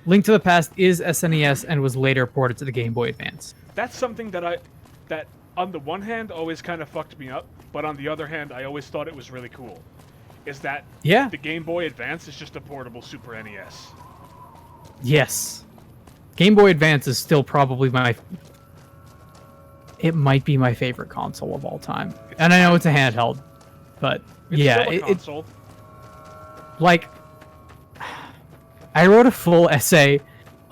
Link to the Past is SNES and was later ported to the Game Boy Advance. That's something that on the one hand always kind of fucked me up, but on the other hand I always thought it was really cool. Is that the Game Boy Advance is just a portable Super NES. Yes. Game Boy Advance is still probably it might be my favorite console of all time. And I know it's a handheld, but it's still a console. Like, I wrote a full essay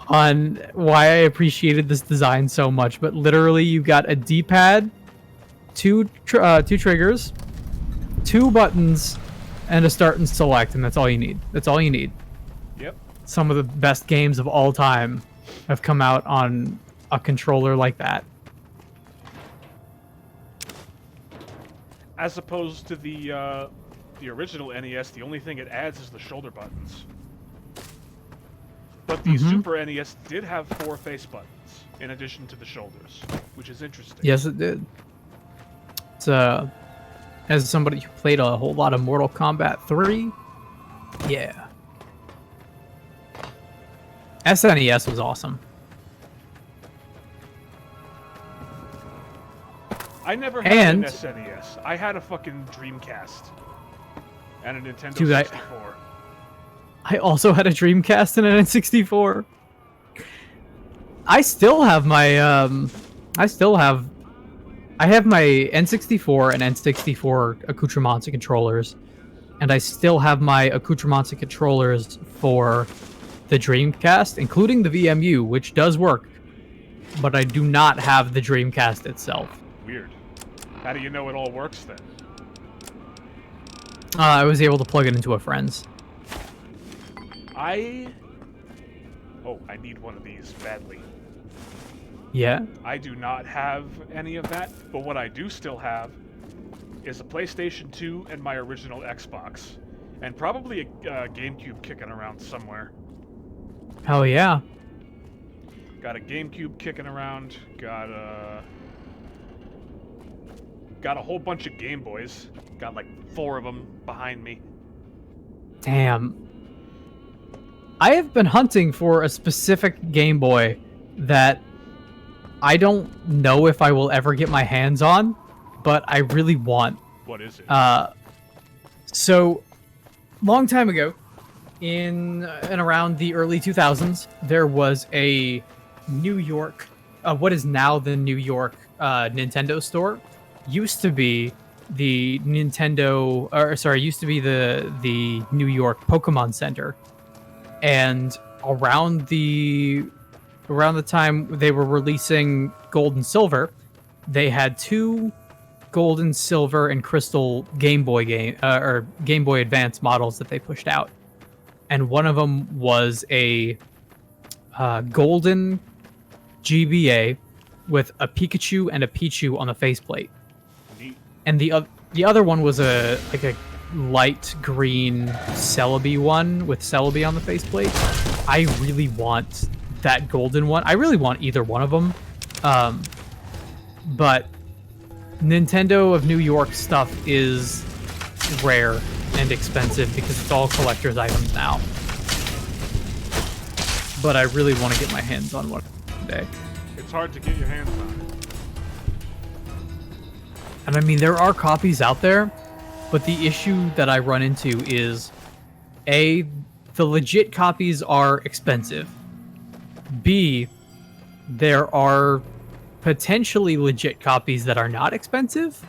on why I appreciated this design so much, but literally you got a D-pad, two triggers, 2 buttons, and a start and select, and that's all you need. That's all you need. Yep. Some of the best games of all time have come out on a controller like that. As opposed to the original NES, the only thing it adds is the shoulder buttons. But the Super NES did have 4 face buttons in addition to the shoulders, which is interesting. Yes, it did. It's as somebody who played a whole lot of Mortal Kombat 3, yeah. SNES was awesome. I never had an SNES. I had a fucking Dreamcast and a Nintendo 64. I also had a Dreamcast and an N64. I still have my I have my N64 and N64 accoutrements and controllers, and I still have my accoutrements and controllers for the Dreamcast, including the VMU, which does work, but I do not have the Dreamcast itself. Weird. How do you know it all works then? I was able to plug it into a friend's. I need one of these badly. Yeah? I do not have any of that, but what I do still have is a PlayStation 2 and my original Xbox. And probably a GameCube kicking around somewhere. Hell yeah. Got a GameCube kicking around, got a whole bunch of Game Boys. Got like 4 of them behind me. Damn. I have been hunting for a specific Game Boy that I don't know if I will ever get my hands on, but I really want. What is it? So, long time ago, in and around the early 2000s, there was a New York, what is now the New York Nintendo store. Used to be the Nintendo, used to be the New York Pokemon Center. And around the time they were releasing Gold and Silver, they had 2 Gold and Silver and Crystal Game Boy Advance models that they pushed out, and one of them was a golden GBA with a Pikachu and a Pichu on the faceplate, and the other one was a light green Celebi one with Celebi on the faceplate. I really want that golden one. I really want either one of them. But Nintendo of New York stuff is rare and expensive because it's all collector's items now. But I really want to get my hands on one today. It's hard to get your hands on it. And I mean, there are copies out there, but the issue that I run into is, A, the legit copies are expensive. B, there are potentially legit copies that are not expensive.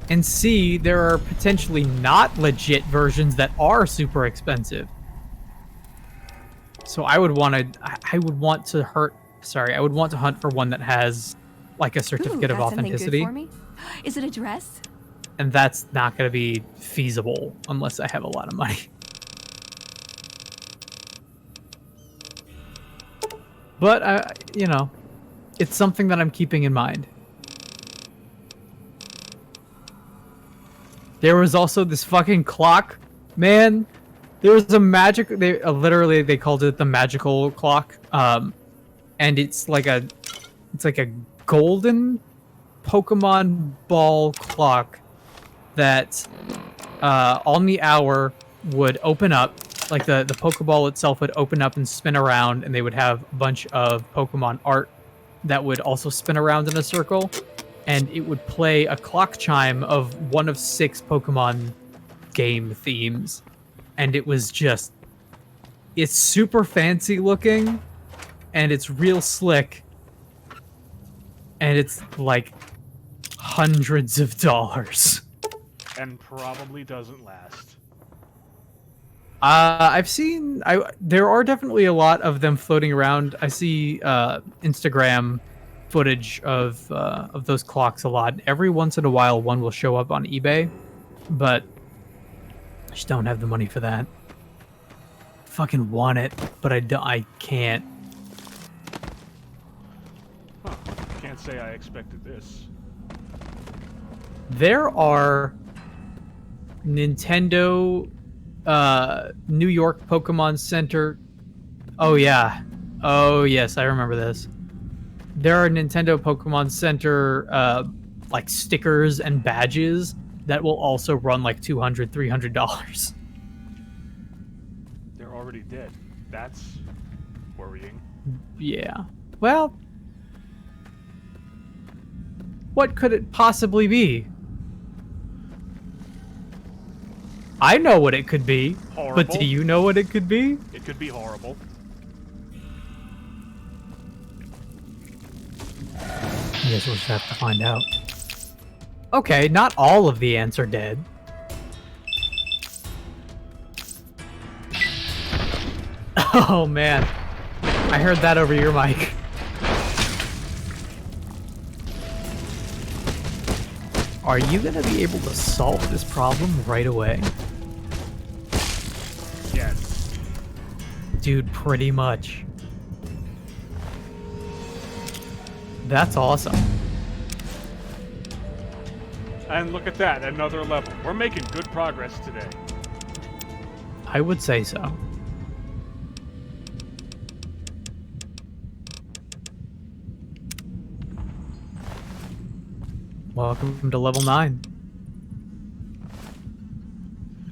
And C, there are potentially not legit versions that are super expensive. So I would want to hunt for one that has like a certificate of authenticity. For me? Is it a dress? And that's not going to be feasible unless I have a lot of money. But, it's something that I'm keeping in mind. There was also this fucking clock. Man, there was a literally they called it the magical clock. And it's like a golden Pokemon ball clock that on the hour would open up, like the Pokeball itself would open up and spin around, and they would have a bunch of Pokemon art that would also spin around in a circle, and it would play a clock chime of one of 6 Pokemon game themes, and it was just, it's super fancy looking, and it's real slick, and it's like hundreds of dollars. And probably doesn't last. I've seen, there are definitely a lot of them floating around. I see Instagram footage of those clocks a lot. Every once in a while, one will show up on eBay, but I just don't have the money for that. Fucking want it, but I can't. Huh. Can't say I expected this. There are Nintendo New York Pokemon Center. Oh yeah. Oh yes, I remember this. There are Nintendo Pokemon Center like stickers and badges that will also run like $200, $300. They're already dead. That's worrying. Yeah. Well, what could it possibly be? I know what it could be, horrible. But do you know what it could be? It could be horrible. I guess we'll just have to find out. Okay, not all of the ants are dead. Oh man, I heard that over your mic. Are you gonna be able to solve this problem right away? Yes. Dude, pretty much. That's awesome. And look at that, another level. We're making good progress today. I would say so. Welcome to level 9.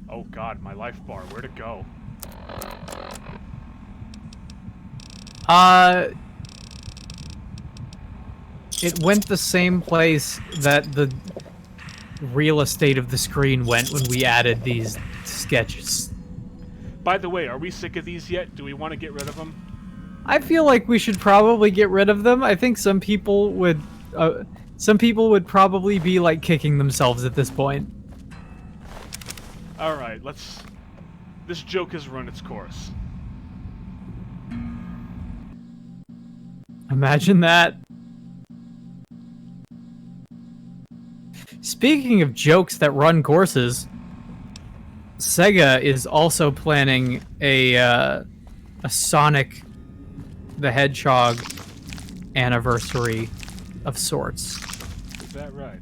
Oh god, my life bar, where'd it go? It went the same place that the real estate of the screen went when we added these sketches. By the way, are we sick of these yet? Do we want to get rid of them? I feel like we should probably get rid of them. I think some people would probably be like kicking themselves at this point. Alright, let's... This joke has run its course. Imagine that. Speaking of jokes that run courses, Sega is also planning a Sonic the Hedgehog anniversary of sorts. Is that right?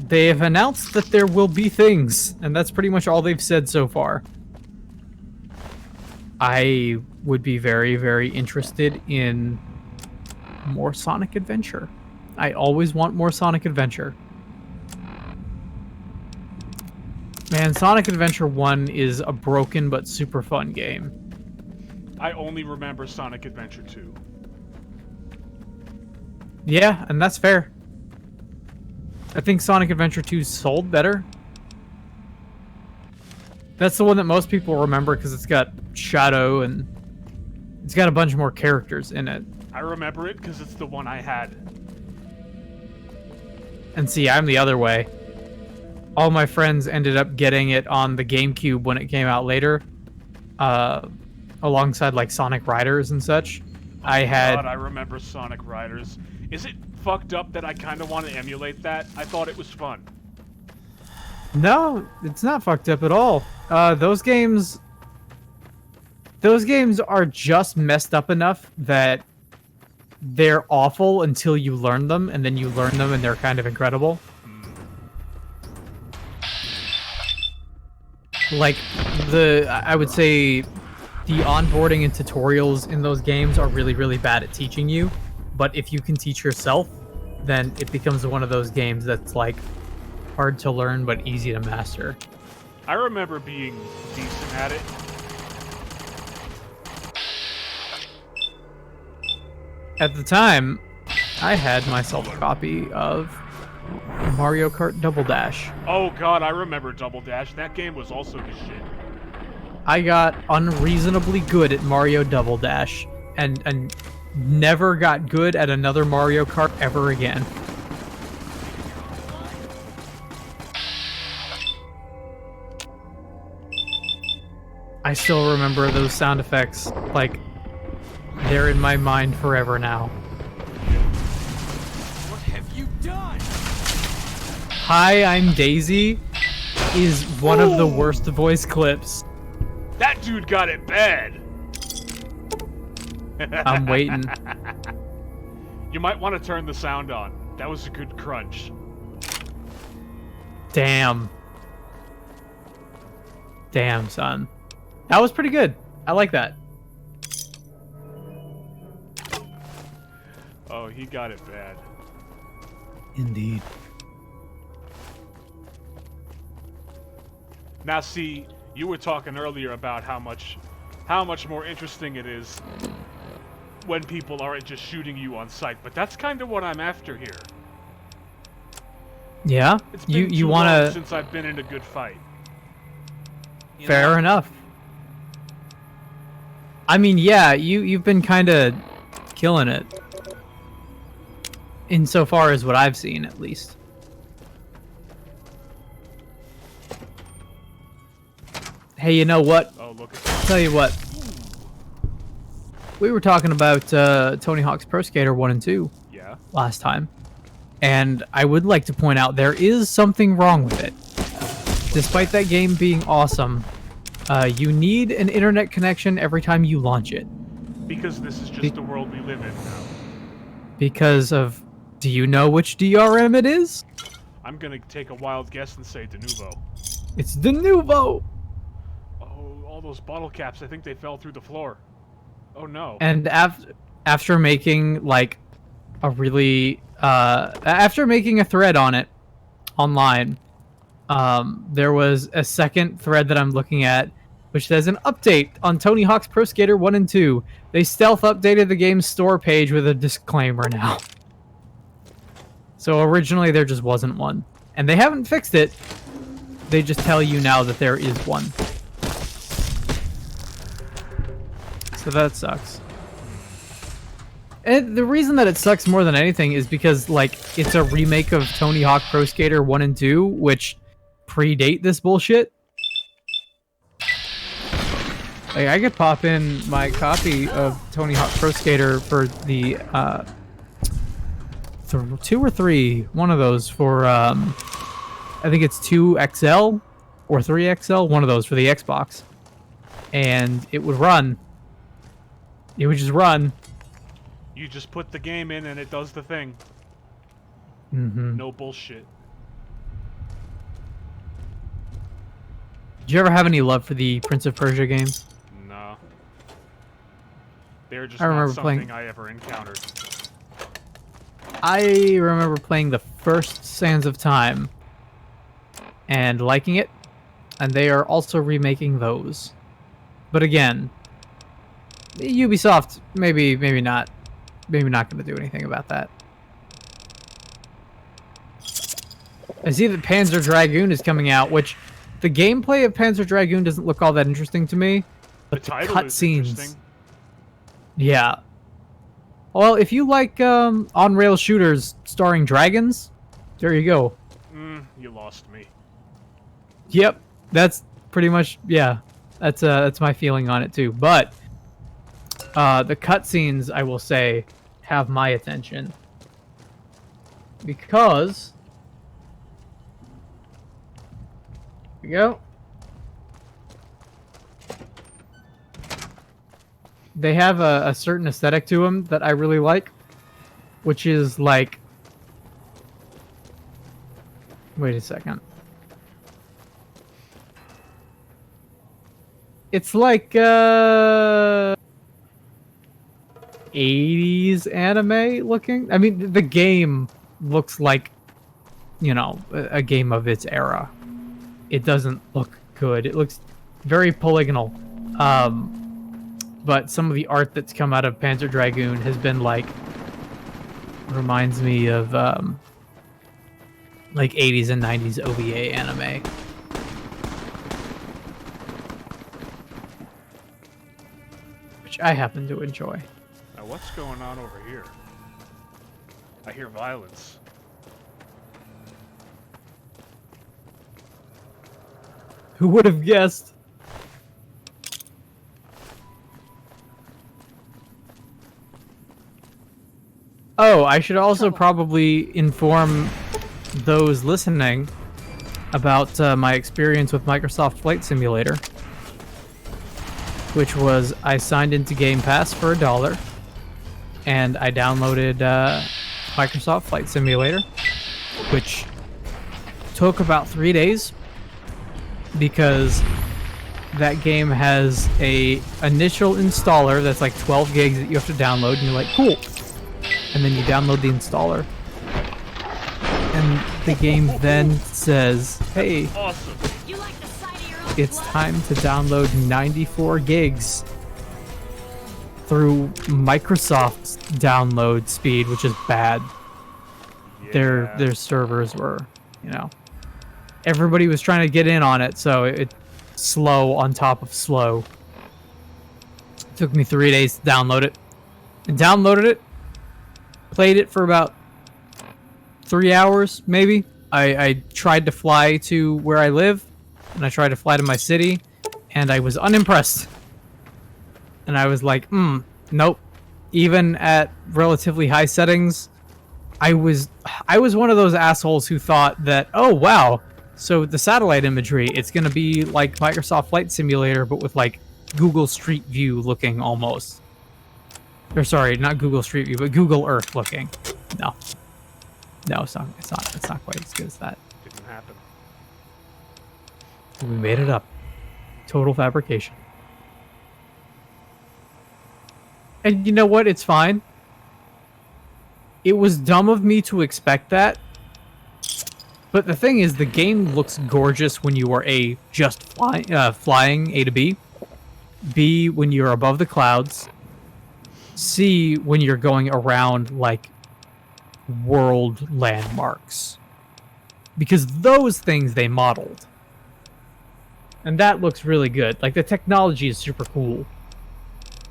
They have announced that there will be things, and that's pretty much all they've said so far. I would be very, very interested in more Sonic Adventure. I always want more Sonic Adventure. Man, Sonic Adventure 1 is a broken but super fun game. I only remember Sonic Adventure 2. Yeah, and that's fair. I think Sonic Adventure 2 sold better. That's the one that most people remember because it's got Shadow and it's got a bunch more characters in it. I remember it because it's the one I had. And see, I'm the other way. All my friends ended up getting it on the GameCube when it came out later, alongside like Sonic Riders and such. Oh God, I remember Sonic Riders. Is it fucked up that I kind of want to emulate that? I thought it was fun. No, it's not fucked up at all. Those games are just messed up enough that they're awful until you learn them, and then you learn them and they're kind of incredible. Like, I would say the onboarding and tutorials in those games are really, really bad at teaching you. But if you can teach yourself, then it becomes one of those games that's like hard to learn but easy to master. I remember being decent at it, At the time, I had myself a copy of Mario Kart Double Dash. Oh god, I remember Double Dash. That game was also the shit. I got unreasonably good at Mario Double Dash and never got good at another Mario Kart ever again. I still remember those sound effects, like, they're in my mind forever now. What have you done? Hi, I'm Daisy is one of the worst voice clips. That dude got it bad. I'm waiting. You might want to turn the sound on. That was a good crunch. Damn. Damn, son. That was pretty good. I like that. Oh, he got it bad. Indeed. Now see, you were talking earlier about how much more interesting it is when people aren't just shooting you on sight, but that's kind of what I'm after here. Yeah? It's been You too want long to... since I've been in a good fight. Fair enough. I mean, yeah, you've been kind of killing it. Insofar as what I've seen, at least. Hey, you know what? Oh, look at that. Tell you what. We were talking about Tony Hawk's Pro Skater 1 and 2 last time. And I would like to point out there is something wrong with it. Despite that game being awesome, you need an internet connection every time you launch it. Because this is just the world we live in now. Because of... Do you know which DRM it is? I'm gonna take a wild guess and say de nouveau. It's de nouveau! Oh, all those bottle caps, I think they fell through the floor. Oh no. And after making, like, a really... after making a thread on it, online, there was a second thread that I'm looking at, which says an update on Tony Hawk's Pro Skater 1 and 2. They stealth updated the game's store page with a disclaimer now. So originally there just wasn't one. And they haven't fixed it. They just tell you now that there is one. So that sucks. And the reason that it sucks more than anything is because, like, it's a remake of Tony Hawk Pro Skater 1 and 2, which predate this bullshit. Like, I could pop in my copy of Tony Hawk Pro Skater for the, 2 or 3, one of those for, I think it's 2XL or 3XL, one of those for the Xbox. And it would run. It would just run. You just put the game in and it does the thing. Mm-hmm. No bullshit. Did you ever have any love for the Prince of Persia games? No. They're just I remember not something playing... I ever encountered. I remember playing the first Sands of Time and liking it, and they are also remaking those. But again, Ubisoft, maybe not going to do anything about that. I see that Panzer Dragoon is coming out, which the gameplay of Panzer Dragoon doesn't look all that interesting to me, but the cutscenes, yeah. Well, if you like on-rail shooters starring dragons, there you go. You lost me. Yep, that's pretty much, yeah. That's my feeling on it too. But the cutscenes, I will say, have my attention because here we go. They have a certain aesthetic to them that I really like, which is like... Wait a second. It's like 80s anime looking. I mean, the game looks like, you know, a game of its era. It doesn't look good. It looks very polygonal. but some of the art that's come out of Panzer Dragoon has been like, reminds me of like 80s and 90s OVA anime. Which I happen to enjoy. Now what's going on over here? I hear violence. Who would have guessed? Oh, I should also probably inform those listening about my experience with Microsoft Flight Simulator, which was I signed into Game Pass for $1, and I downloaded Microsoft Flight Simulator, which took about 3 days because that game has a initial installer that's like 12 gigs that you have to download, and you're like, cool. And then you download the installer. And the game then says, hey, awesome. It's time to download 94 gigs through Microsoft's download speed, which is bad. Yeah. Their servers were, you know, everybody was trying to get in on it, so it's slow on top of slow. It took me 3 days to download it. And downloaded it, played it for about 3 hours, maybe. I tried to fly to where I live, and I tried to fly to my city, and I was unimpressed. And I was like, nope. Even at relatively high settings, I was one of those assholes who thought that, oh wow, so the satellite imagery, it's gonna be like Microsoft Flight Simulator, but with like Google Street View looking almost. Or sorry, not Google Street View, but Google Earth looking. No, it's not quite as good as that. Didn't happen. We made it up. Total fabrication. And you know what? It's fine. It was dumb of me to expect that. But the thing is, the game looks gorgeous when you are just flying A to B. B, when you're above the clouds. C, when you're going around, like, world landmarks. Because those things they modeled. And that looks really good. Like, the technology is super cool.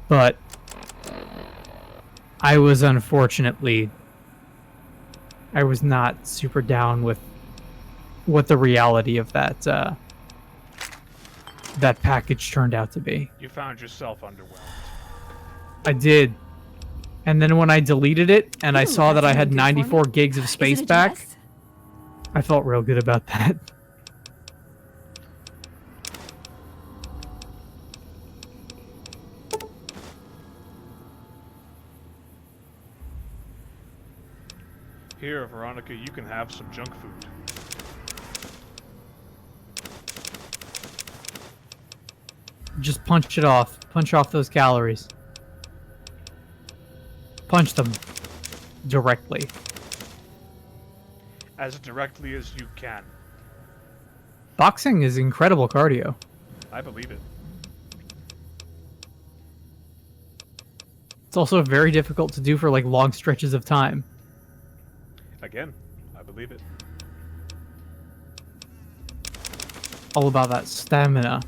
But I was not super down with what the reality of that package turned out to be. You found yourself underwhelmed. I did. And then when I deleted it and I saw that I had 94 gigs of space back, I felt real good about that. Here, Veronica, you can have some junk food. Just punch it off. Punch off those calories. Punch them directly. As directly as you can. Boxing is incredible cardio. I believe it. It's also very difficult to do for like long stretches of time. Again, I believe it. All about that stamina.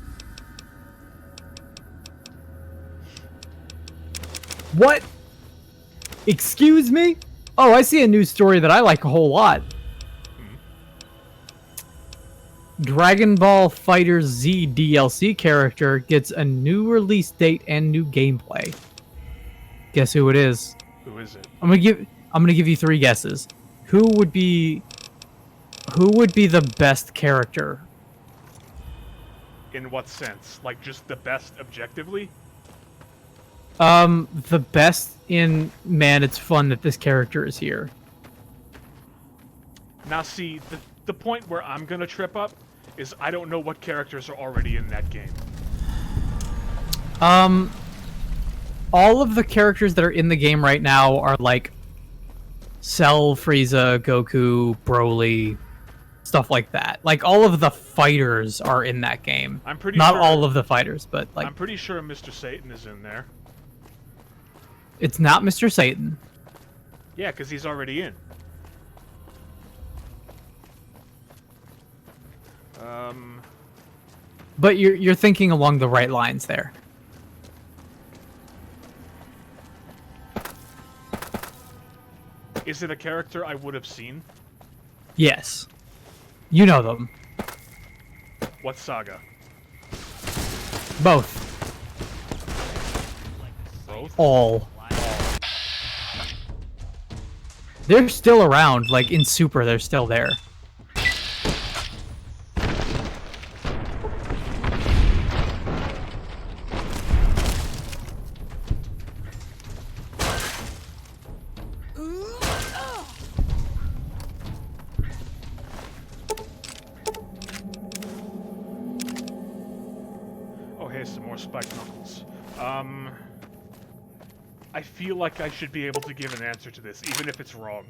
What? Excuse me? Oh, I see a news story that I like a whole lot. Dragon Ball Fighter Z DLC character gets a new release date and new gameplay. Guess who it is? Who is it? I'm gonna give you 3 guesses. Who would be the best character? In what sense? Like just the best objectively? The best in, man, it's fun that this character is here. Now see, the point where I'm gonna trip up is I don't know what characters are already in that game. All of the characters that are in the game right now are like Cell, Frieza, Goku, Broly, stuff like that. Like, all of the fighters are in that game. I'm pretty Not sure, all of the fighters, but like... I'm pretty sure Mr. Satan is in there. It's not Mr. Satan. Yeah, because he's already in. But you're thinking along the right lines there. Is it a character I would have seen? Yes. You know them. What saga? Both. Both? All. They're still around, like in Super, they're still there. Oh, hey, some more spiked knuckles. I feel like I should be able to give an answer to this, even if it's wrong.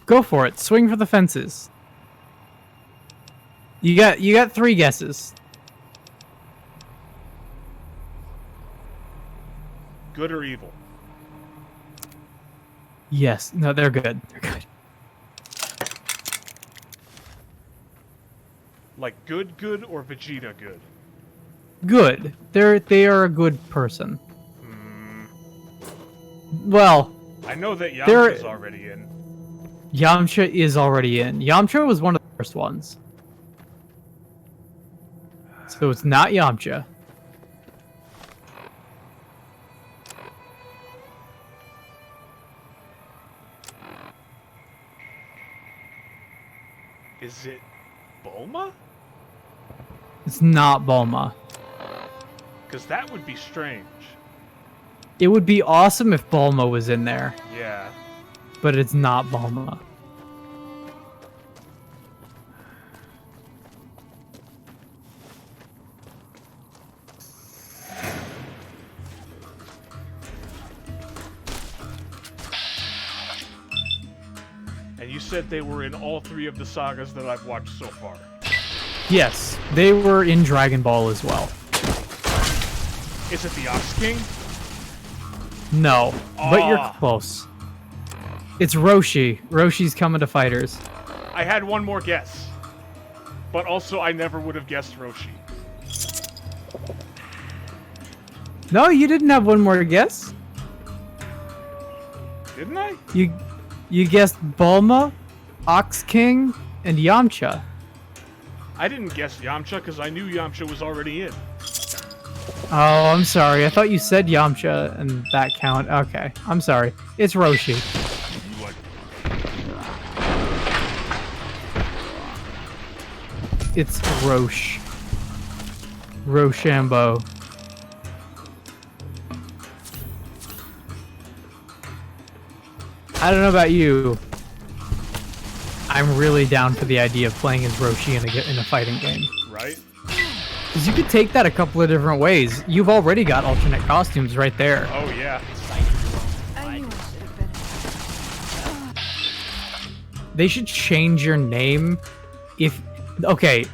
Go for it. Swing for the fences. You got 3 guesses. Good or evil? Yes. No, they're good. They're good. Like good or Vegeta good? Good. They are a good person. Well, I know that Yamcha's already in. Yamcha is already in. Yamcha was one of the first ones. So it's not Yamcha. Is it Bulma? It's not Bulma. Because that would be strange. It would be awesome if Bulma was in there, Yeah. but it's not Bulma. And you said they were in all 3 of the sagas that I've watched so far. Yes, they were in Dragon Ball as well. Is it the Ox King? No, but you're close. It's Roshi. Roshi's coming to fighters. I had one more guess. But also, I never would have guessed Roshi. No, you didn't have one more guess. Didn't I? You guessed Bulma, Ox King, and Yamcha. I didn't guess Yamcha because I knew Yamcha was already in. Oh, I'm sorry. I thought you said Yamcha and that count. Okay, I'm sorry. It's Roshi. It's Roche. Rochambeau. I don't know about you. I'm really down for the idea of playing as Roshi in a fighting game. Right? Because you could take that a couple of different ways. You've already got alternate costumes right there. Oh, yeah. I knew I should have been. They should change your name if... Okay.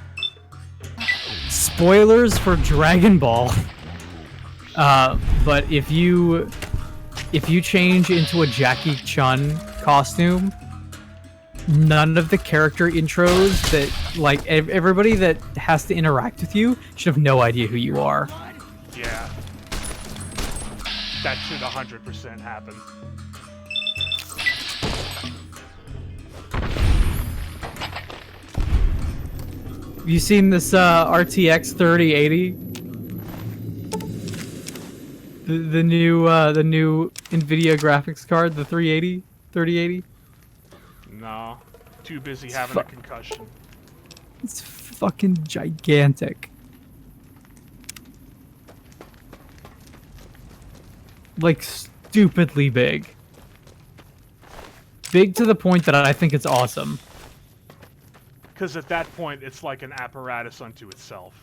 Spoilers for Dragon Ball. But if you change into a Jackie Chun costume, none of the character intros that, like, everybody that has to interact with you should have no idea who you are. Yeah. That should 100% happen. Have you seen this RTX 3080? The new NVIDIA graphics card, the 3080? No. Too busy having a concussion. It's fucking gigantic. Like, stupidly big. Big to the point that I think it's awesome. Because at that point, it's like an apparatus unto itself.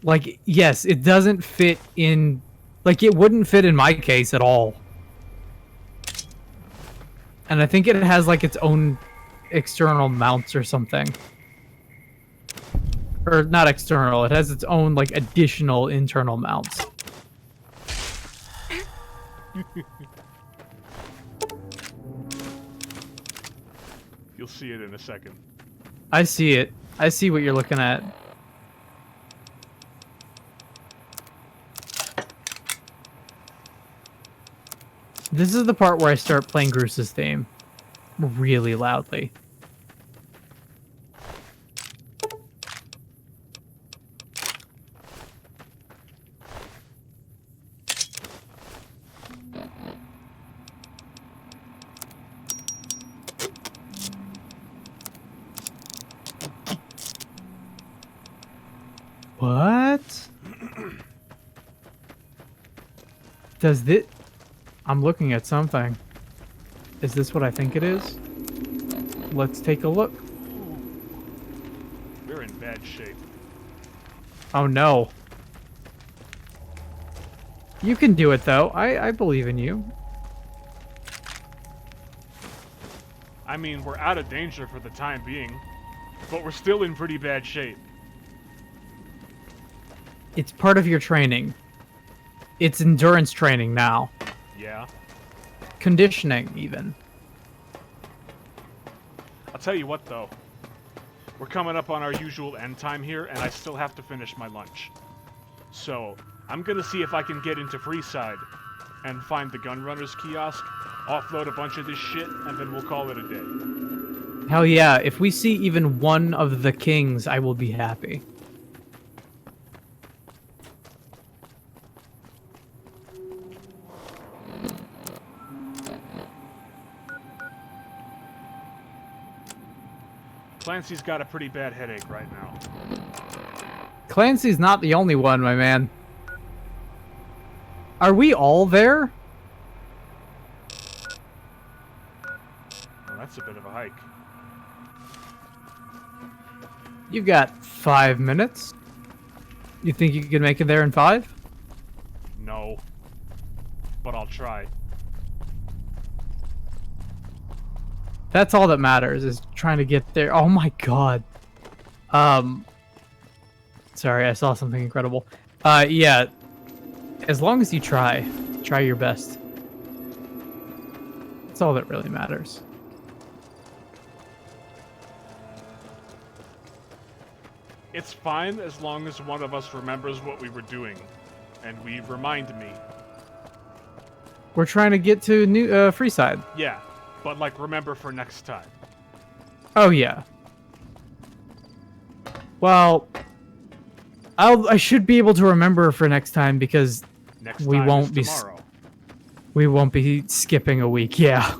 Like, yes, it doesn't fit in... Like, it wouldn't fit in my case at all. And I think it has, like, its own external mounts or something. Or not external, it has its own like additional internal mounts. You'll see it in a second. I see it. I see what you're looking at. This is the part where I start playing Groos's theme really loudly. What? Does this... I'm looking at something. Is this what I think it is? Let's take a look. We're in bad shape. Oh no. You can do it though. I believe in you. I mean, we're out of danger for the time being, but we're still in pretty bad shape. It's part of your training. It's endurance training now. Yeah. Conditioning, even. I'll tell you what, though. We're coming up on our usual end time here, and I still have to finish my lunch. So, I'm gonna see if I can get into Freeside and find the Gunrunners kiosk, offload a bunch of this shit, and then we'll call it a day. Hell yeah, if we see even one of the kings, I will be happy. Clancy's got a pretty bad headache right now. Clancy's not the only one, my man. Are we all there? Well, that's a bit of a hike. You've got 5 minutes. You think you can make it there in 5? No. But I'll try. That's all that matters, is trying to get there. Oh my god. Sorry, I saw something incredible. Yeah. As long as you try your best. That's all that really matters. It's fine as long as one of us remembers what we were doing. And we remind me. We're trying to get to Freeside. Yeah. But, like, remember for next time. Oh, yeah. Well, I should be able to remember for next time because we won't be tomorrow. We won't be skipping a week. Yeah.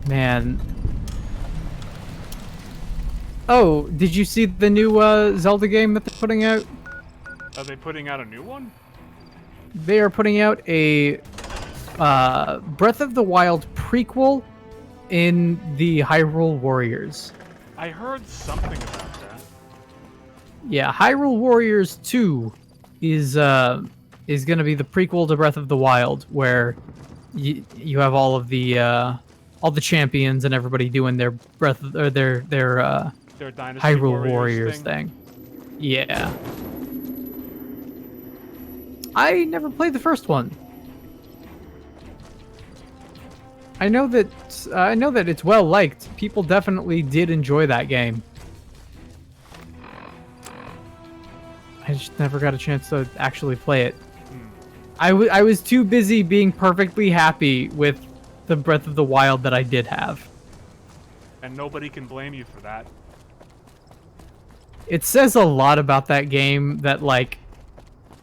Man. Oh, did you see the new Zelda game that they're putting out? Are they putting out a new one? They are putting out a Breath of the Wild prequel in the Hyrule Warriors. I heard something about that. Yeah, Hyrule Warriors 2 is going to be the prequel to Breath of the Wild, where you have all the champions and everybody doing their Their Dynasty Hyrule Warriors thing. Yeah. I never played the first one. I know that it's well liked. People definitely did enjoy that game. I just never got a chance to actually play it. I was too busy being perfectly happy with the Breath of the Wild that I did have. And nobody can blame you for that. It says a lot about that game that, like,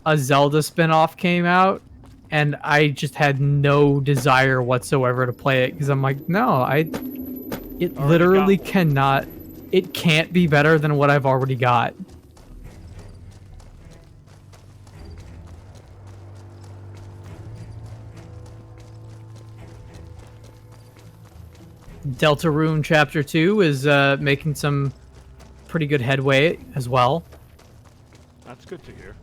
a Zelda spinoff came out, and I just had no desire whatsoever to play it, because I'm like, no, it literally cannot, it can't be better than what I've already got. Deltarune Chapter 2 is making some pretty good headway as well. That's good to hear.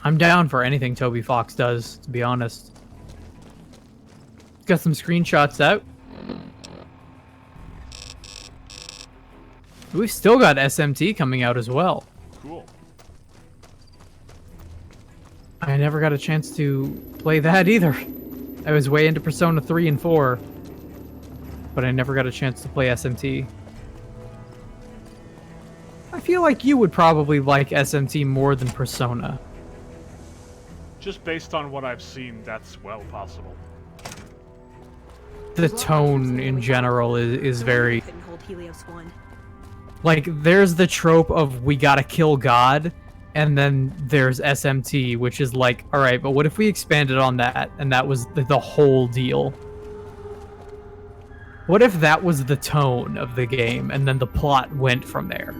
I'm down for anything Toby Fox does, to be honest. Got some screenshots out. We've still got SMT coming out as well. Cool. I never got a chance to play that either. I was way into Persona 3 and 4, but I never got a chance to play SMT. I feel like you would probably like SMT more than Persona. Just based on what I've seen, that's well possible. The tone in general is very... Couldn't hold Helios 1. Like, there's the trope of we gotta kill God, and then there's SMT, which is like, alright, but what if we expanded on that, and that was the whole deal? What if that was the tone of the game, and then the plot went from there?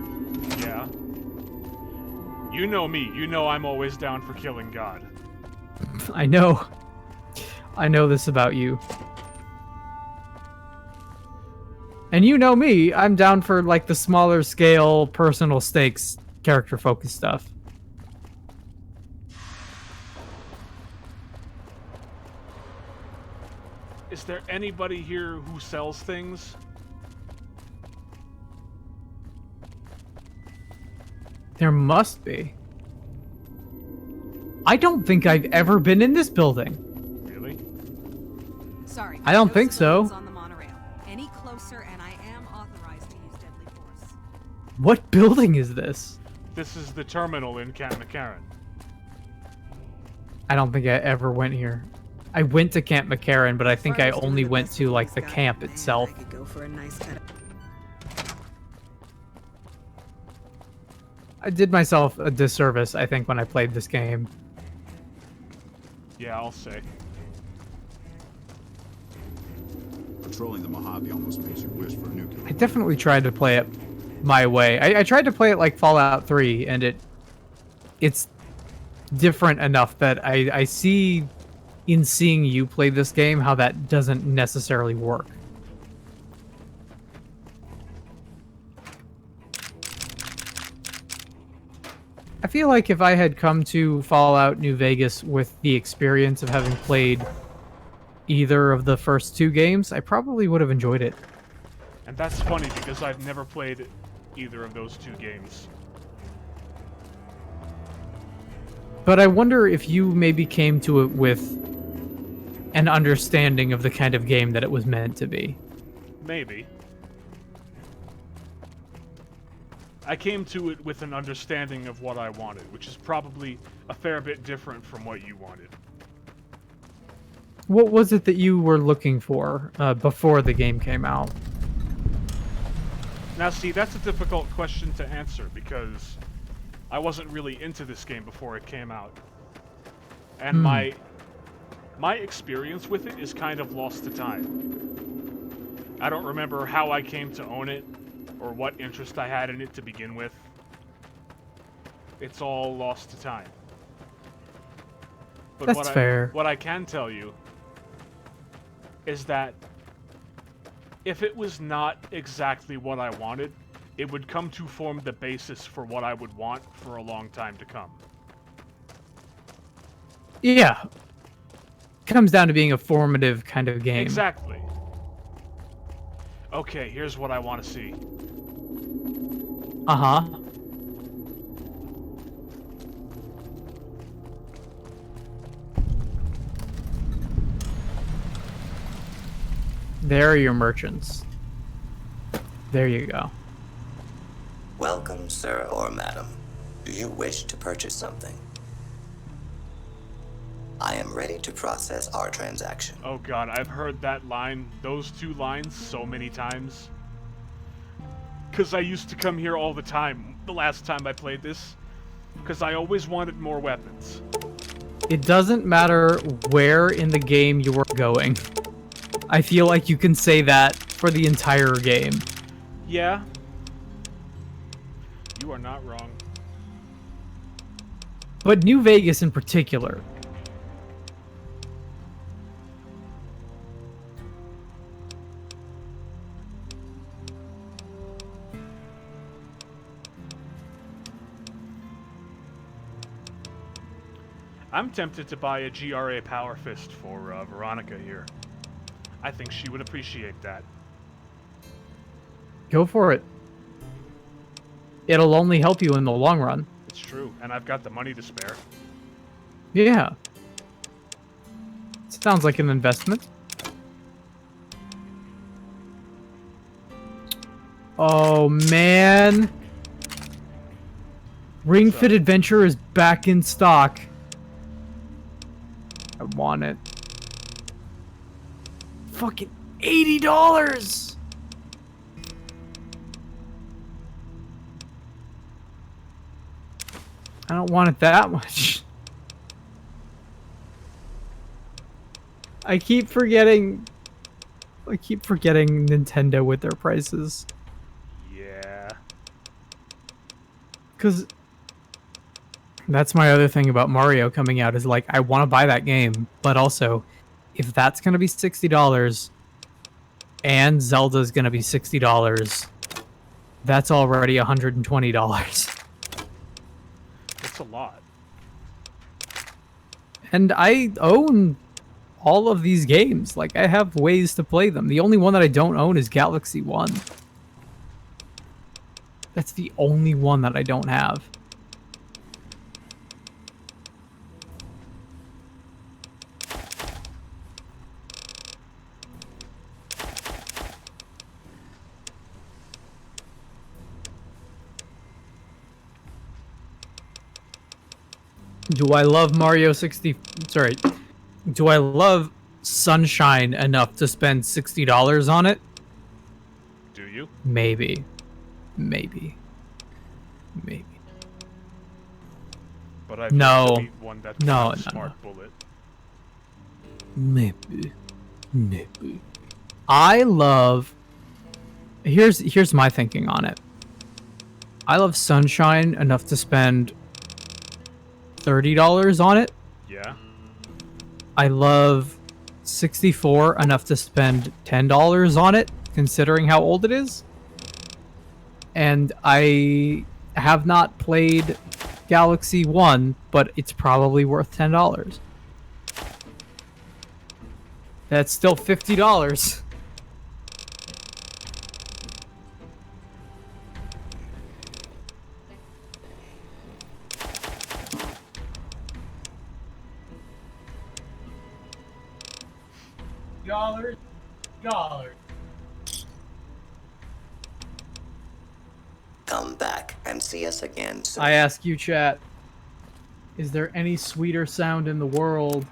Yeah. You know me. You know I'm always down for killing God. I know. I know this about you. And you know me, I'm down for, like, the smaller scale, personal stakes, character-focused stuff. Is there anybody here who sells things? There must be. I don't think I've ever been in this building. Really? Sorry. I don't no think so. civilians on the monorail. Any closer and I am authorized to use deadly force. What building is this? This is the terminal in Camp McCarran. I don't think I ever went here. I went to Camp McCarran, but I think I only went to, like, the camp itself. I could go for a nice cut. I did myself a disservice, I think, when I played this game. Yeah, I'll say. Patrolling the Mojave almost makes you wish for a nuclear. I definitely tried to play it my way. I tried to play it like Fallout 3, and it's different enough that I see in seeing you play this game how that doesn't necessarily work. I feel like if I had come to Fallout New Vegas with the experience of having played either of the first two games, I probably would have enjoyed it. And that's funny because I've never played either of those two games. But I wonder if you maybe came to it with an understanding of the kind of game that it was meant to be. Maybe. I came to it with an understanding of what I wanted, which is probably a fair bit different from what you wanted. What was it that you were looking for before the game came out? Now see, that's a difficult question to answer because I wasn't really into this game before it came out. And my experience with it is kind of lost to time. I don't remember how I came to own it or what interest I had in it to begin with. It's all lost to time. But That's fair. What I can tell you is that if it was not exactly what I wanted, it would come to form the basis for what I would want for a long time to come. Yeah. Comes down to being a formative kind of game. Exactly. Okay, here's what I want to see. Uh-huh. There are your merchants. There you go. Welcome, sir or madam. Do you wish to purchase something? I am ready to process our transaction. Oh god, I've heard that line, those two lines, so many times. Because I used to come here all the time, the last time I played this. Because I always wanted more weapons. It doesn't matter where in the game you are going. I feel like you can say that for the entire game. Yeah. You are not wrong. But New Vegas in particular. I'm tempted to buy a GRA Power Fist for Veronica here. I think she would appreciate that. Go for it. It'll only help you in the long run. It's true, and I've got the money to spare. Yeah. Sounds like an investment. Oh, man. Ring Fit Adventure is back in stock. I want it. Fucking $80! I don't want it that much. I keep forgetting Nintendo with their prices. Yeah. Because that's my other thing about Mario coming out is like, I want to buy that game, but also, if that's going to be $60 and Zelda's going to be $60, that's already $120. It's a lot. And I own all of these games. Like, I have ways to play them. The only one that I don't own is Galaxy 1. That's the only one that I don't have. Do I love Mario 60? Sorry. Do I love Sunshine enough to spend $60 on it? Do you? Maybe. Maybe. But I've No. yet to meet one that's No, a no, smart bullet. Maybe. I love... Here's my thinking on it. I love Sunshine enough to spend $30 on it. Yeah. I love 64 enough to spend $10 on it, considering how old it is. And I have not played Galaxy 1, but it's probably worth $10. That's still $50. $. Come back and see us again soon. I ask you, chat, is there any sweeter sound in the world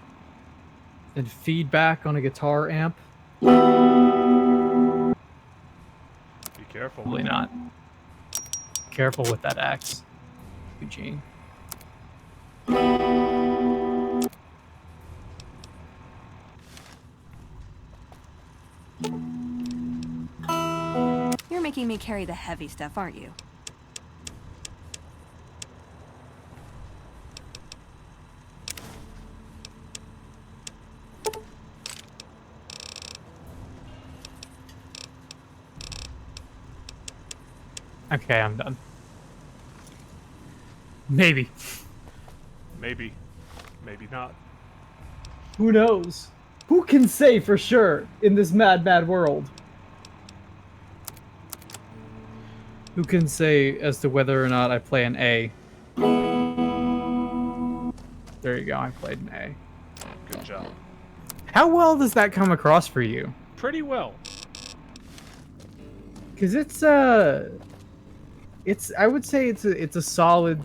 than feedback on a guitar amp? Be careful. Probably not. Careful with that axe, Eugene. You're making me carry the heavy stuff, aren't you? Okay, I'm done. Maybe. Maybe. Maybe not. Who knows? Who can say for sure in this mad, mad world? Who can say as to whether or not I play an A? There you go, I played an A. Good job. How well does that come across for you? Pretty well. Because I would say it's a solid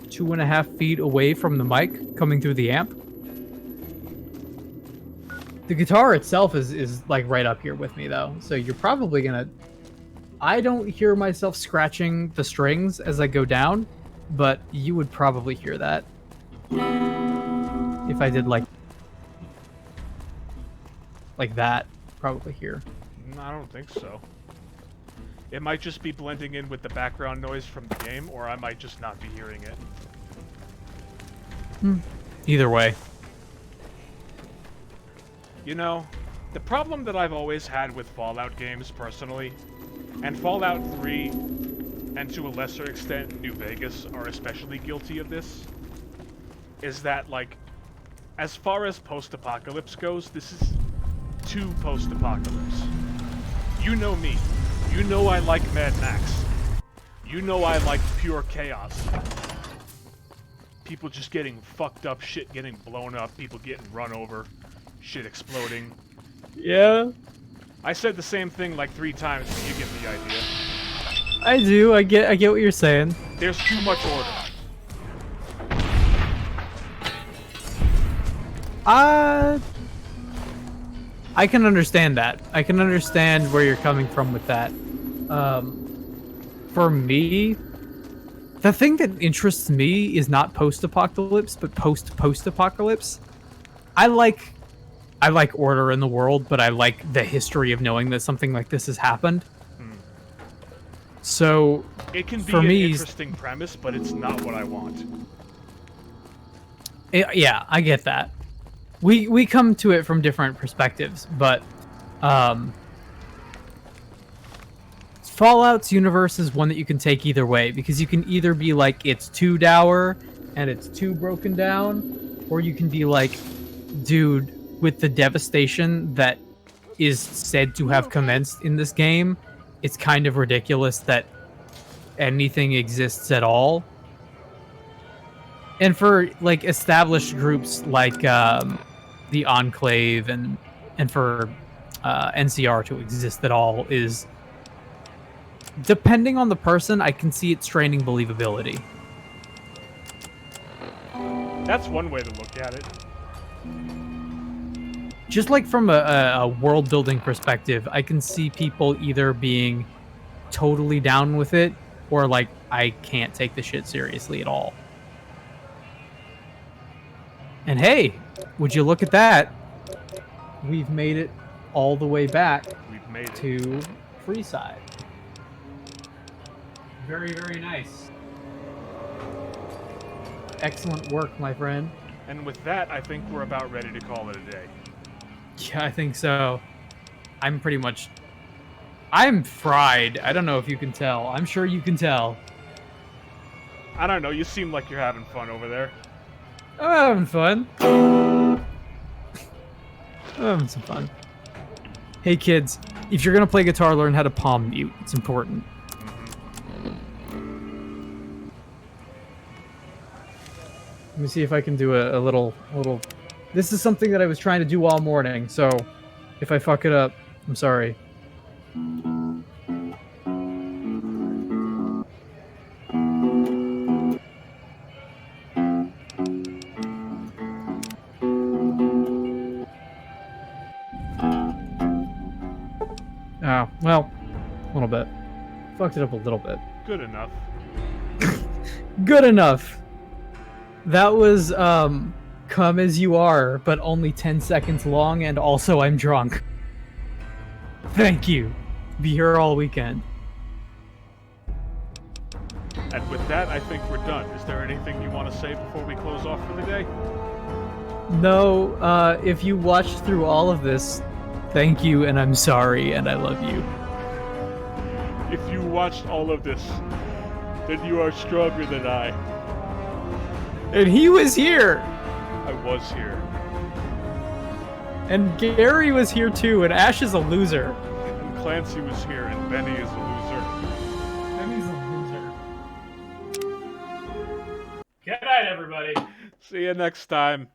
2.5 feet away from the mic coming through the amp. The guitar itself is like right up here with me though, so you're probably gonna... I don't hear myself scratching the strings as I go down, but you would probably hear that. If I did like that, probably hear. I don't think so. It might just be blending in with the background noise from the game, or I might just not be hearing it. Either way. You know, the problem that I've always had with Fallout games, personally, and Fallout 3, and to a lesser extent, New Vegas, are especially guilty of this, is that, like, as far as post-apocalypse goes, this is too post-apocalypse. You know me. You know I like Mad Max. You know I like pure chaos. People just getting fucked up, shit getting blown up, people getting run over, shit exploding. Yeah. I said the same thing like 3 times, but you get the idea. I do. I get what you're saying. There's too much order. I can understand that. I can understand where you're coming from with that. For me, the thing that interests me is not post-apocalypse, but post-apocalypse. I like order in the world, but I like the history of knowing that something like this has happened. So it can be for an me, interesting premise, but it's not what I want. Yeah, I get that. We come to it from different perspectives, but Fallout's universe is one that you can take either way, because you can either be like, it's too dour and it's too broken down, or you can be like, dude, with the devastation that is said to have commenced in this game, it's kind of ridiculous that anything exists at all. And for like established groups like the Enclave and for NCR to exist at all is, depending on the person, I can see it straining believability. That's one way to look at it. Just like from a world building perspective, I can see people either being totally down with it or like, I can't take the shit seriously at all. And hey, would you look at that? We've made it all the way back to Freeside. Very, very nice. Excellent work, my friend. And with that, I think we're about ready to call it a day. Yeah, I think so. I'm fried. I don't know if you can tell. I'm sure you can tell. I don't know, you seem like you're having fun over there. I'm having fun. I'm having some fun. Hey kids, if you're gonna play guitar, learn how to palm mute. It's important. Let me see if I can do a little... This is something that I was trying to do all morning, so if I fuck it up, I'm sorry. Oh, well, a little bit. Fucked it up a little bit. Good enough. Good enough. That was, Come As You Are, but only 10 seconds long, and also I'm drunk. Thank you. Be here all weekend. And with that, I think we're done. Is there anything you want to say before we close off for the day? No, if you watched through all of this, thank you, and I'm sorry, and I love you. If you watched all of this, then you are stronger than I. And he was here! I was here. And Gary was here too, and Ash is a loser. And Clancy was here, and Benny is a loser. Benny's a loser. Good night, everybody. See you next time.